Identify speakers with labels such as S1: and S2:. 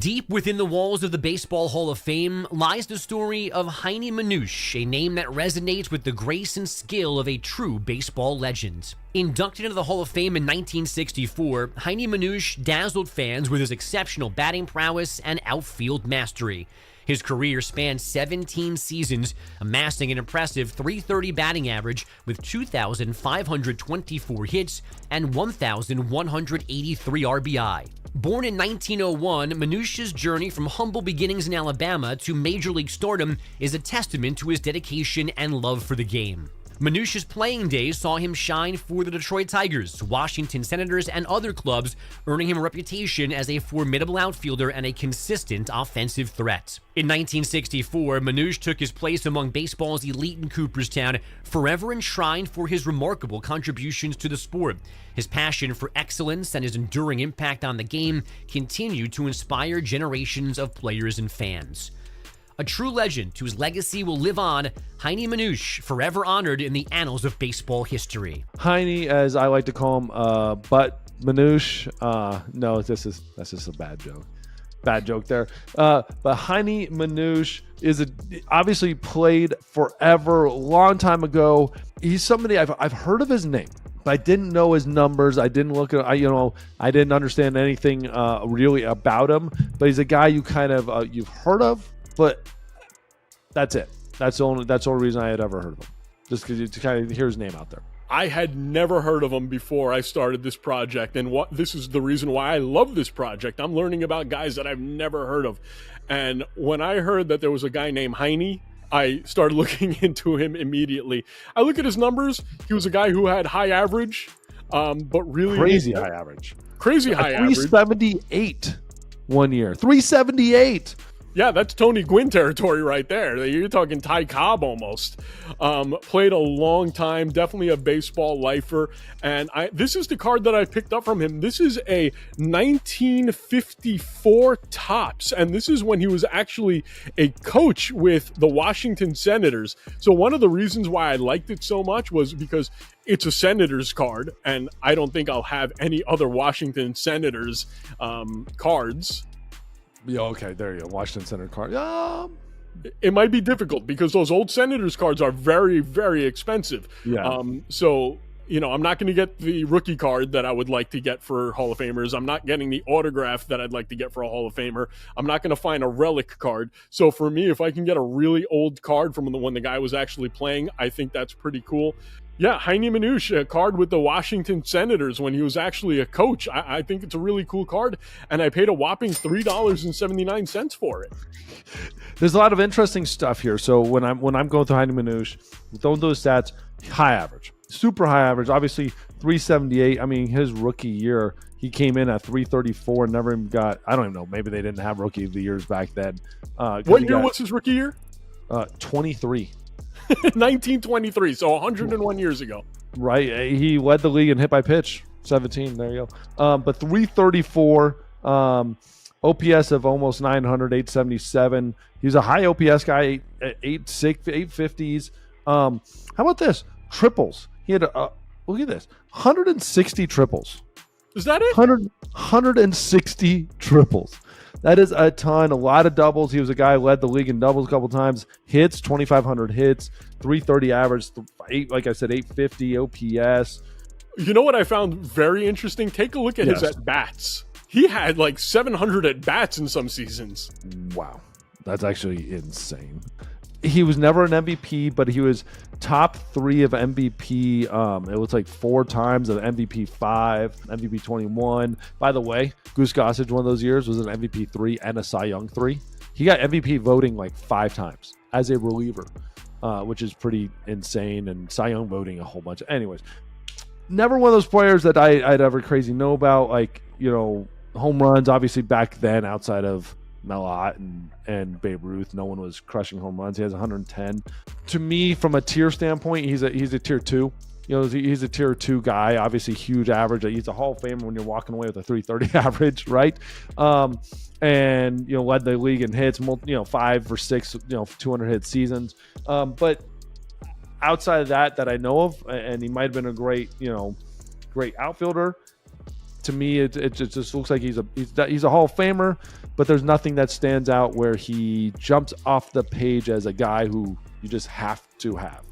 S1: Deep within the walls of the Baseball Hall of Fame lies the story of Heinie Manush, a name that resonates with the grace and skill of a true baseball legend. Inducted into the Hall of Fame in 1964, Heinie Manush dazzled fans with his exceptional batting prowess and outfield mastery. His career spanned 17 seasons, amassing an impressive .330 batting average with 2,524 hits and 1,183 RBI. Born in 1901, Manush's journey from humble beginnings in Alabama to Major League stardom is a testament to his dedication and love for the game. Manush's playing days saw him shine for the Detroit Tigers, Washington Senators, and other clubs, earning him a reputation as a formidable outfielder and a consistent offensive threat. In 1964, Manush took his place among baseball's elite in Cooperstown, forever enshrined for his remarkable contributions to the sport. His passion for excellence and his enduring impact on the game continue to inspire generations of players and fans. A true legend whose legacy will live on, Heinie Manush, forever honored in the annals of baseball history.
S2: Heinie, as I like to call him, but Manush, no, that's just a bad joke. Bad joke there. But Heinie Manush obviously played forever, a long time ago. He's somebody I've heard of his name. I didn't know his numbers. I didn't look at, I didn't understand anything really about him. But he's a guy you kind of you've heard of. But that's it. That's the only reason I had ever heard of him. Just because you kind of hear his name out there.
S3: I had never heard of him before I started this project, and this is the reason why I love this project. I'm learning about guys that I've never heard of. And when I heard that there was a guy named Heinie, I started looking into him immediately. I look at his numbers. He was a guy who had high average, but really
S2: crazy high average.
S3: Crazy high average.
S2: 378 1 year. 378.
S3: Yeah, that's Tony Gwynn territory right there. You're talking Ty Cobb almost. Played a long time, definitely a baseball lifer. And this is the card that I picked up from him. This is a 1954 Topps, and this is when he was actually a coach with the Washington Senators. So one of the reasons why I liked it so much was because it's a Senators card, and I don't think I'll have any other Washington Senators cards.
S2: Yeah, okay, there you go. Washington Senator card.
S3: It might be difficult because those old Senators cards are very, very expensive.
S2: Yeah.
S3: So, I'm not going to get the rookie card that I would like to get for Hall of Famers. I'm not getting the autograph that I'd like to get for a Hall of Famer. I'm not going to find a relic card. So for me, if I can get a really old card from when the guy was actually playing, I think that's pretty cool. Yeah, Heinie Manush, a card with the Washington Senators when he was actually a coach. I think it's a really cool card, and I paid a whopping $3.79 for it.
S2: There's a lot of interesting stuff here. So when I'm going through Heinie Manush, throwing those stats, high average, super high average. Obviously, 378. I mean, his rookie year, he came in at 334 and never even got. I don't even know. Maybe they didn't have rookie of the years back then.
S3: What year was his rookie year?
S2: 23.
S3: 1923, so 101 years ago.
S2: Right. He led the league in hit by pitch, 17. There you go. But 334, OPS of almost 900, 877. He's a high OPS guy, 850s. How about this? Triples. He had, look at this, 160 triples.
S3: Is that it?
S2: 160 triples. That is a ton. A lot of doubles. He was a guy who led the league in doubles a couple times. Hits, 2,500 hits, 330 average, like I said, 850 OPS.
S3: You know what I found very interesting? Take a look at his at-bats. He had like 700 at-bats in some seasons.
S2: Wow. That's actually insane. He was never an MVP, but he was top 3 of MVP. It was like 4 times of MVP 5, MVP 21. By the way, Goose Gossage one of those years was an MVP 3 and a Cy Young 3. He got MVP voting like 5 times as a reliever, which is pretty insane. And Cy Young voting a whole bunch. Anyways, never one of those players that I'd ever crazy know about. Like, home runs, obviously back then outside of Mel and Babe Ruth, no one was crushing home runs. He has 110. To me, from a tier standpoint, he's a tier 2. He's a tier 2 guy. Obviously, huge average. He's a Hall of Famer when you're walking away with a 330 average, right? And led the league in hits. 5 or 6 200 hit seasons. But outside of that I know of, and he might have been a great outfielder. to me, it just looks like he's a Hall of Famer, but there's nothing that stands out where he jumps off the page as a guy who you just have to have.